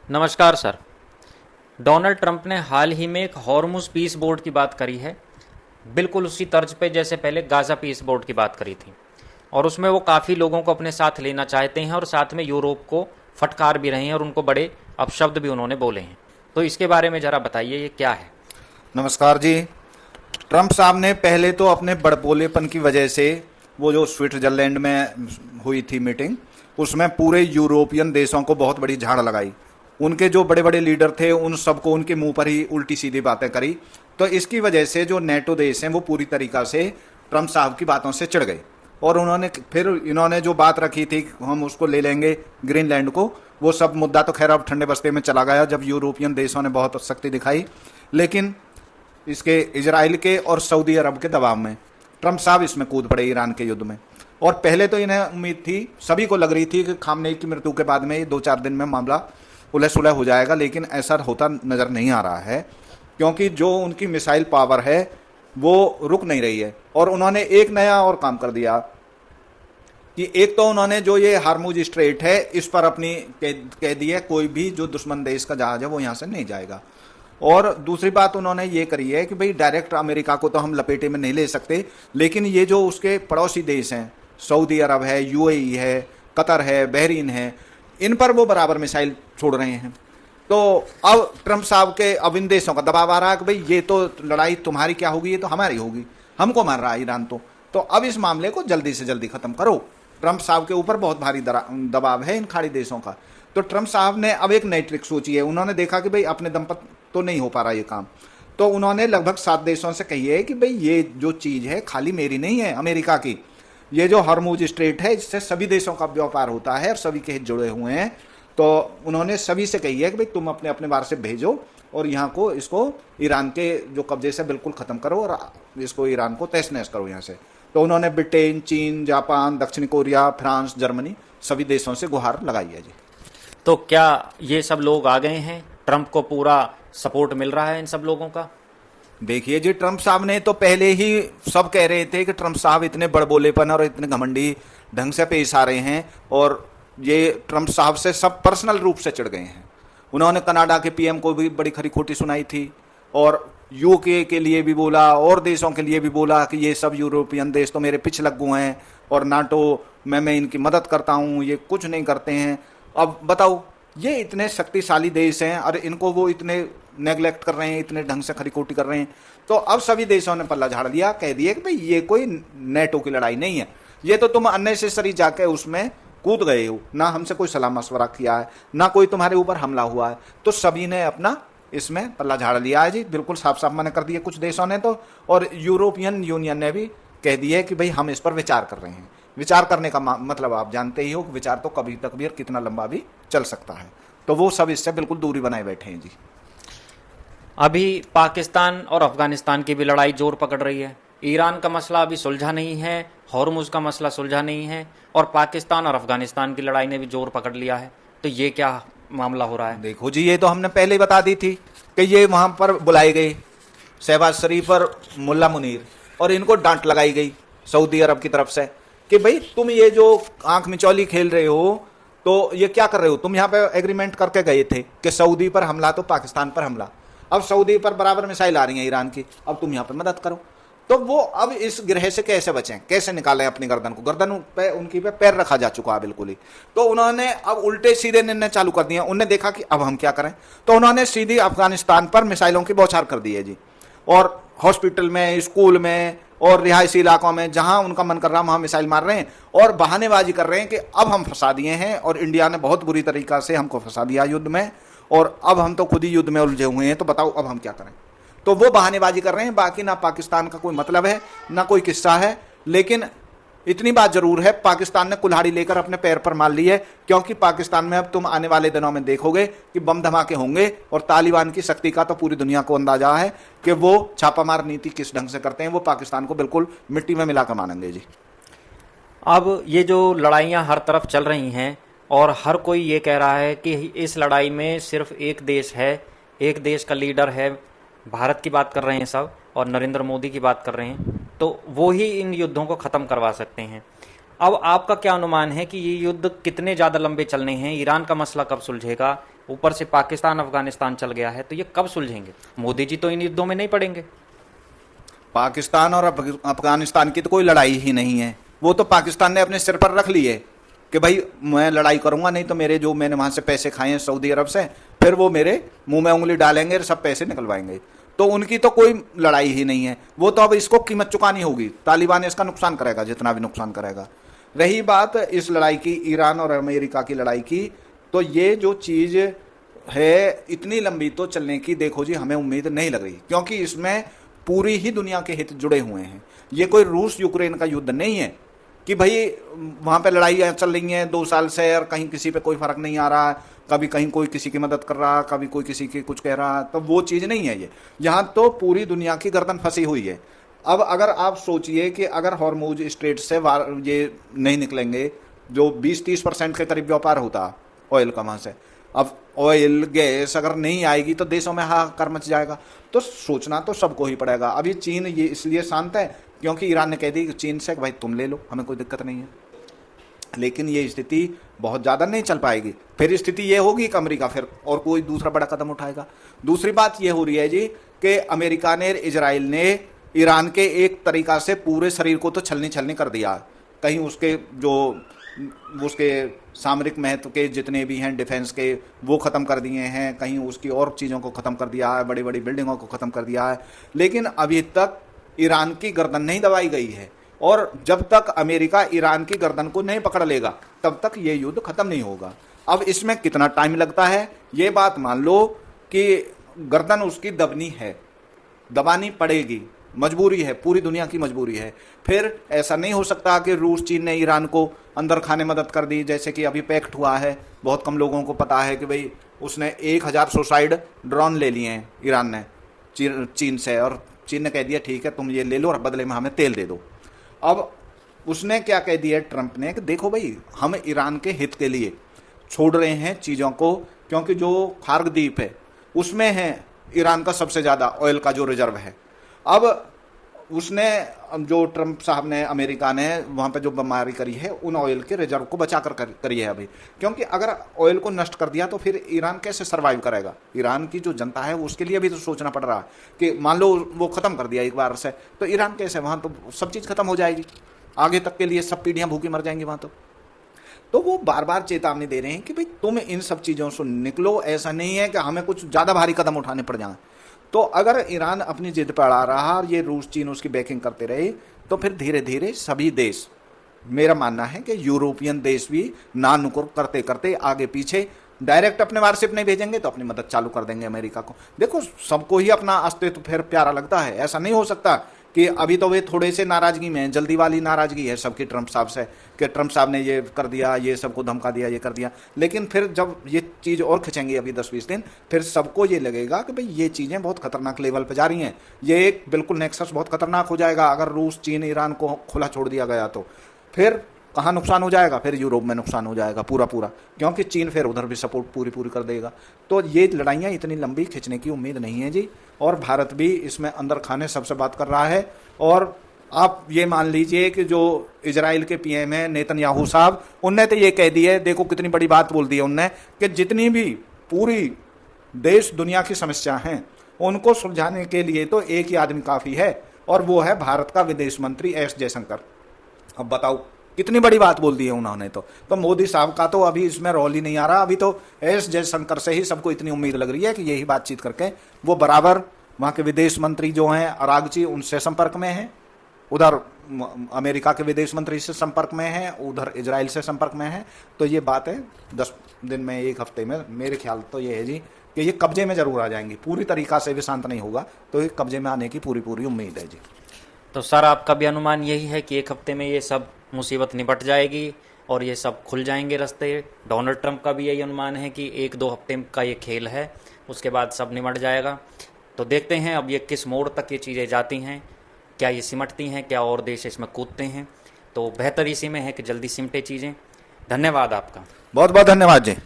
नमस्कार sir. Donald Trump ने हाल ही में एक हॉर्मुज पीस बोर्ड की बात करी है, बिल्कुल उसी तर्ज पे जैसे पहले गाज़ा पीस बोर्ड की बात करी थी। और उसमें वो काफ़ी लोगों को अपने साथ लेना चाहते हैं और साथ में यूरोप को फटकार भी रहे हैं और उनको बड़े अपशब्द भी उन्होंने बोले हैं। तो इसके बारे में ज़रा बताइए, ये क्या है? नमस्कार जी। ट्रंप साहब ने पहले तो अपने बड़बोलेपन की वजह से वो जो स्विट्जरलैंड में हुई थी मीटिंग, उसमें पूरे यूरोपियन देशों को बहुत बड़ी झाड़ लगाई। उनके जो बड़े बड़े लीडर थे उन सबको उनके मुंह पर ही उल्टी सीधी बातें करी। तो इसकी वजह से जो नेटो देश हैं वो पूरी तरीक़ा से ट्रंप साहब की बातों से चिढ़ गए और इन्होंने जो बात रखी थी हम उसको ले लेंगे ग्रीनलैंड को, वो सब मुद्दा तो खैर अब ठंडे बस्ते में चला गया जब यूरोपियन देशों ने बहुत सख्ती दिखाई। लेकिन इसके इजराइल के और सऊदी अरब के दबाव में ट्रंप साहब इसमें कूद पड़े ईरान के युद्ध में। और पहले तो इन्हें उम्मीद थी, सभी को लग रही थी कि खामनेई की मृत्यु के बाद में ये 2-4 दिन में मामला उलझ सुलह हो जाएगा, लेकिन ऐसा होता नज़र नहीं आ रहा है क्योंकि जो उनकी मिसाइल पावर है वो रुक नहीं रही है। और उन्होंने एक नया और काम कर दिया कि एक तो उन्होंने जो ये हार्मुज स्ट्रेट है इस पर अपनी कह दिया कोई भी जो दुश्मन देश का जहाज है वो यहाँ से नहीं जाएगा। और दूसरी बात उन्होंने ये करी है कि भाई डायरेक्ट अमेरिका को तो हम लपेटे में नहीं ले सकते, लेकिन ये जो उसके पड़ोसी देश हैं, सऊदी अरब है, यूएई है, कतर है, बहरीन है, इन पर वो बराबर मिसाइल छोड़ रहे हैं। तो अब ट्रंप साहब के अब इन देशों का दबाव आ रहा है कि भाई ये तो लड़ाई तुम्हारी क्या होगी, ये तो हमारी होगी, हमको मार रहा है ईरान। तो अब इस मामले को जल्दी से जल्दी खत्म करो। ट्रंप साहब के ऊपर बहुत भारी दबाव है इन खाड़ी देशों का। तो ट्रंप साहब ने अब एक नई ट्रिक सोची है। उन्होंने देखा कि भाई अपने दम पर तो नहीं हो पा रहा ये काम, तो उन्होंने लगभग 7 देशों से कही है कि भाई ये जो चीज़ है खाली मेरी नहीं है, अमेरिका की। ये जो हॉर्मुज स्ट्रेट है इससे सभी देशों का व्यापार होता है और सभी के हित जुड़े हुए हैं। तो उन्होंने सभी से कही है कि भाई तुम अपने अपने बार से भेजो और यहाँ को इसको ईरान के जो कब्जे से बिल्कुल ख़त्म करो और इसको ईरान को तहस नहस करो यहाँ से। तो उन्होंने ब्रिटेन, चीन, जापान, दक्षिण कोरिया, फ्रांस, जर्मनी सभी देशों से गुहार लगाई है जी। तो क्या ये सब लोग आ गए हैं? ट्रंप को पूरा सपोर्ट मिल रहा है इन सब लोगों का? देखिए जी, ट्रंप साहब ने तो पहले ही सब कह रहे थे कि ट्रंप साहब इतने बड़बोलेपन और इतने घमंडी ढंग से पेश आ रहे हैं और ये ट्रंप साहब से सब पर्सनल रूप से चिढ़ गए हैं। उन्होंने कनाडा के पीएम को भी बड़ी खरी खोटी सुनाई थी और यूके के लिए भी बोला और देशों के लिए भी बोला कि ये सब यूरोपियन देश तो मेरे पिछ लग्गू हैं और नाटो में मैं इनकी मदद करता हूँ, ये कुछ नहीं करते हैं। अब बताओ, ये इतने शक्तिशाली देश हैं और इनको वो इतने नेगलेक्ट कर रहे हैं, इतने ढंग से खरीकोटी कर रहे हैं। तो अब सभी देशों ने पल्ला झाड़ दिया, कह दिए कि भाई ये कोई नेटो की लड़ाई नहीं है, ये तो तुम अननेसेसरी जाके उसमें कूद गए हो, ना हमसे कोई सलाह मशवरा किया है, ना कोई तुम्हारे ऊपर हमला हुआ है। तो सभी ने अपना इसमें पल्ला झाड़ लिया है जी, बिल्कुल साफ साफ मना कर दिए कुछ देशों ने तो। और यूरोपियन यूनियन ने भी कह दिया कि भाई हम इस पर विचार कर रहे हैं। विचार करने का मतलब आप जानते ही हो कि विचार तो कभी तक भी और कितना लंबा भी चल सकता है। तो वो सब इससे बिल्कुल दूरी बनाए बैठे हैं जी। अभी पाकिस्तान और अफगानिस्तान की भी लड़ाई जोर पकड़ रही है। ईरान का मसला अभी सुलझा नहीं है, हॉर्मुज का मसला सुलझा नहीं है और पाकिस्तान और अफगानिस्तान की लड़ाई ने भी जोर पकड़ लिया है। तो ये क्या मामला हो रहा है? देखो जी, ये तो हमने पहले ही बता दी थी कि ये वहां पर बुलाए गए शहबाज शरीफ और मुल्ला मुनीर और इनको डांट लगाई गई सऊदी अरब की तरफ से कि भाई तुम ये जो आंख मिचौली खेल रहे हो तो ये क्या कर रहे हो। तुम यहाँ पे एग्रीमेंट करके गए थे कि सऊदी पर हमला तो पाकिस्तान पर हमला, अब सऊदी पर बराबर मिसाइल आ रही हैं ईरान की, अब तुम यहाँ पर मदद करो। तो वो अब इस ग्रह से कैसे बचें, कैसे निकालें अपनी गर्दन को? गर्दन पे उनकी पे पैर रखा जा चुका है बिल्कुल ही। तो उन्होंने अब उल्टे सीधे निर्णय चालू कर दिए। उन्होंने देखा कि अब हम क्या करें, तो उन्होंने सीधी अफगानिस्तान पर मिसाइलों की बौछार कर दी है जी। और हॉस्पिटल में, स्कूल में और रिहायशी इलाकों में जहां उनका मन कर रहा वहां मिसाइल मार रहे हैं और बहानेबाजी कर रहे हैं कि अब हम फंसा दिए हैं और इंडिया ने बहुत बुरी तरीका से हमको फंसा दिया युद्ध में और अब हम तो खुद ही युद्ध में उलझे हुए हैं, तो बताओ अब हम क्या करें। तो वो बहानेबाजी कर रहे हैं। बाकी ना पाकिस्तान का कोई मतलब है, ना कोई किस्सा है। लेकिन इतनी बात जरूर है, पाकिस्तान ने कुल्हाड़ी लेकर अपने पैर पर मार ली है, क्योंकि पाकिस्तान में अब तुम आने वाले दिनों में देखोगे कि बम धमाके होंगे और तालिबान की शक्ति का तो पूरी दुनिया को अंदाजा है कि वो छापामार नीति किस ढंग से करते हैं। वो पाकिस्तान को बिल्कुल मिट्टी में मिलाकर मानेंगे जी। अब ये जो लड़ाइयाँ हर तरफ चल रही हैं और हर कोई ये कह रहा है कि इस लड़ाई में सिर्फ एक देश है, एक देश का लीडर है, भारत की बात कर रहे हैं सब और नरेंद्र मोदी की बात कर रहे हैं, तो वो ही इन युद्धों को ख़त्म करवा सकते हैं। अब आपका क्या अनुमान है कि ये युद्ध कितने ज़्यादा लंबे चलने हैं? ईरान का मसला कब सुलझेगा? ऊपर से पाकिस्तान अफगानिस्तान चल गया है, तो ये कब सुलझेंगे? मोदी जी तो इन युद्धों में नहीं पड़ेंगे। पाकिस्तान और अफगानिस्तान की तो कोई लड़ाई ही नहीं है, वो तो पाकिस्तान ने अपने सिर पर रख ली है कि भाई मैं लड़ाई करूंगा, नहीं तो मेरे जो मैंने वहां से पैसे खाए हैं सऊदी अरब से, फिर वो मेरे मुंह में उंगली डालेंगे और सब पैसे निकलवाएंगे। तो उनकी तो कोई लड़ाई ही नहीं है, वो तो अब इसको कीमत चुकानी होगी। तालिबान इसका नुकसान करेगा जितना भी नुकसान करेगा। रही बात इस लड़ाई की, ईरान और अमेरिका की लड़ाई की, तो ये जो चीज है इतनी लंबी तो चलने की देखो जी हमें उम्मीद नहीं लग रही, क्योंकि इसमें पूरी ही दुनिया के हित जुड़े हुए हैं। ये कोई रूस यूक्रेन का युद्ध नहीं है कि भाई वहां पे लड़ाई चल रही है 2 साल से और कहीं किसी पे कोई फर्क नहीं आ रहा, कभी कहीं कोई किसी की मदद कर रहा, कभी कोई किसी की कुछ कह रहा, तो वो चीज नहीं है ये। यहाँ तो पूरी दुनिया की गर्दन फंसी हुई है। अब अगर आप सोचिए कि अगर हॉर्मुज स्ट्रेट से ये नहीं निकलेंगे, जो 20-30% के करीब व्यापार होता ऑयल का वहां से, अब ऑयल गैस अगर नहीं आएगी तो देशों में हाहाकार मच जाएगा। तो सोचना तो सबको ही पड़ेगा। अभी चीन ये इसलिए शांत है क्योंकि ईरान ने कह दी चीन से भाई तुम ले लो, हमें कोई दिक्कत नहीं है। लेकिन ये स्थिति बहुत ज़्यादा नहीं चल पाएगी, फिर स्थिति ये होगी कि अमेरिका फिर और कोई दूसरा बड़ा कदम उठाएगा। दूसरी बात ये हो रही है जी कि अमेरिका ने, इजराइल ने ईरान के एक तरीका से पूरे शरीर को तो छलनी छलनी कर दिया। कहीं उसके जो उसके सामरिक महत्व के जितने भी हैं डिफेंस के वो ख़त्म कर दिए हैं, कहीं उसकी और चीज़ों को ख़त्म कर दिया है, बड़ी बड़ी बिल्डिंगों को ख़त्म कर दिया है। लेकिन अभी तक ईरान की गर्दन नहीं दबाई गई है, और जब तक अमेरिका ईरान की गर्दन को नहीं पकड़ लेगा तब तक ये युद्ध खत्म नहीं होगा। अब इसमें कितना टाइम लगता है ये बात मान लो कि गर्दन उसकी दबनी है, दबानी पड़ेगी, मजबूरी है, पूरी दुनिया की मजबूरी है। फिर ऐसा नहीं हो सकता कि रूस चीन ने ईरान को अंदर खाने मदद कर दी, जैसे कि अभी पैक्ट हुआ है। बहुत कम लोगों को पता है कि भाई उसने 1000 सुसाइड ड्रोन ले लिए हैं ईरान ने चीन से, और चीन ने कह दिया ठीक है तुम ये ले लो और बदले में हमें तेल दे दो। अब उसने क्या कह दिया ट्रंप ने कि देखो भाई हम ईरान के हित के लिए छोड़ रहे हैं चीज़ों को, क्योंकि जो खार्ग द्वीप है उसमें है ईरान का सबसे ज़्यादा ऑयल का जो रिजर्व है। अब उसने, जो ट्रंप साहब ने, अमेरिका ने वहाँ पे जो बमबारी करी है उन ऑयल के रिजर्व को बचा कर करी है अभी, क्योंकि अगर ऑयल को नष्ट कर दिया तो फिर ईरान कैसे सरवाइव करेगा। ईरान की जो जनता है उसके लिए भी तो सोचना पड़ रहा है कि मान लो वो ख़त्म कर दिया एक बार से तो ईरान कैसे, वहाँ तो सब चीज़ खत्म हो जाएगी, आगे तक के लिए सब पीढ़ियाँ भूखी मर जाएंगी वहाँ तो वो बार बार चेतावनी दे रहे हैं कि भाई तुम इन सब चीज़ों से निकलो, ऐसा नहीं है कि हमें कुछ ज़्यादा भारी कदम उठाने पड़ जाएं। तो अगर ईरान अपनी जिद पर अड़ा रहा और ये रूस चीन उसकी बैकिंग करते रहे तो फिर धीरे धीरे सभी देश, मेरा मानना है कि यूरोपियन देश भी ना नुकुर करते करते आगे पीछे, डायरेक्ट अपने वारशिप नहीं भेजेंगे तो अपनी मदद चालू कर देंगे अमेरिका को। देखो सबको ही अपना अस्तित्व फिर प्यारा लगता है, ऐसा नहीं हो सकता कि अभी तो वे थोड़े से नाराजगी में, जल्दी वाली नाराजगी है सबकी ट्रंप साहब से कि ट्रंप साहब ने ये कर दिया, ये सबको धमका दिया, ये कर दिया। लेकिन फिर जब ये चीज़ और खिंचेंगी अभी 10-20 दिन, फिर सबको ये लगेगा कि भाई ये चीज़ें बहुत खतरनाक लेवल पर जा रही हैं, ये एक बिल्कुल नेक्सस बहुत खतरनाक हो जाएगा। अगर रूस चीन ईरान को खुला छोड़ दिया गया तो फिर कहाँ नुकसान हो जाएगा, फिर यूरोप में नुकसान हो जाएगा पूरा, क्योंकि चीन फिर उधर भी सपोर्ट पूरी कर देगा। तो ये लड़ाइयाँ इतनी लंबी खिंचने की उम्मीद नहीं है जी, और भारत भी इसमें अंदर खाने सबसे बात कर रहा है। और आप ये मान लीजिए कि जो इजराइल के पीएम है नेतन्याहू साहब, उनने तो ये कह दिया है, देखो कितनी बड़ी बात बोल दी है उनने, कि जितनी भी पूरी देश दुनिया की समस्या हैं उनको सुलझाने के लिए तो एक ही आदमी काफ़ी है, और वो है भारत का विदेश मंत्री एस जयशंकर। अब बताओ कितनी बड़ी बात बोल दी है उन्होंने। तो मोदी साहब का तो अभी इसमें रोल ही नहीं आ रहा। अभी तो एस जयशंकर से ही सबको इतनी उम्मीद लग रही है कि यही बातचीत करके वो बराबर वहाँ के विदेश मंत्री जो हैं अरागची, उनसे संपर्क में हैं, उधर अमेरिका के विदेश मंत्री से संपर्क में हैं, उधर इजराइल से संपर्क में हैं। तो ये बात है 10 दिन में, 1 हफ्ते में, मेरे ख्याल तो ये है जी कि ये कब्जे में जरूर आ जाएंगी। पूरी तरीका से भी शांत नहीं होगा तो ये कब्जे में आने की पूरी उम्मीद है जी। तो सर आपका भी अनुमान यही है कि 1 हफ्ते में ये सब मुसीबत निपट जाएगी और ये सब खुल जाएंगे रास्ते? डोनाल्ड ट्रंप का भी यही अनुमान है कि 1-2 हफ्ते का ये खेल है, उसके बाद सब निमट जाएगा। तो देखते हैं अब ये किस मोड़ तक ये चीज़ें जाती हैं, क्या ये सिमटती हैं, क्या और देश इसमें कूदते हैं। तो बेहतर इसी में है कि जल्दी सिमटे चीज़ें। धन्यवाद आपका। बहुत बहुत धन्यवाद जी।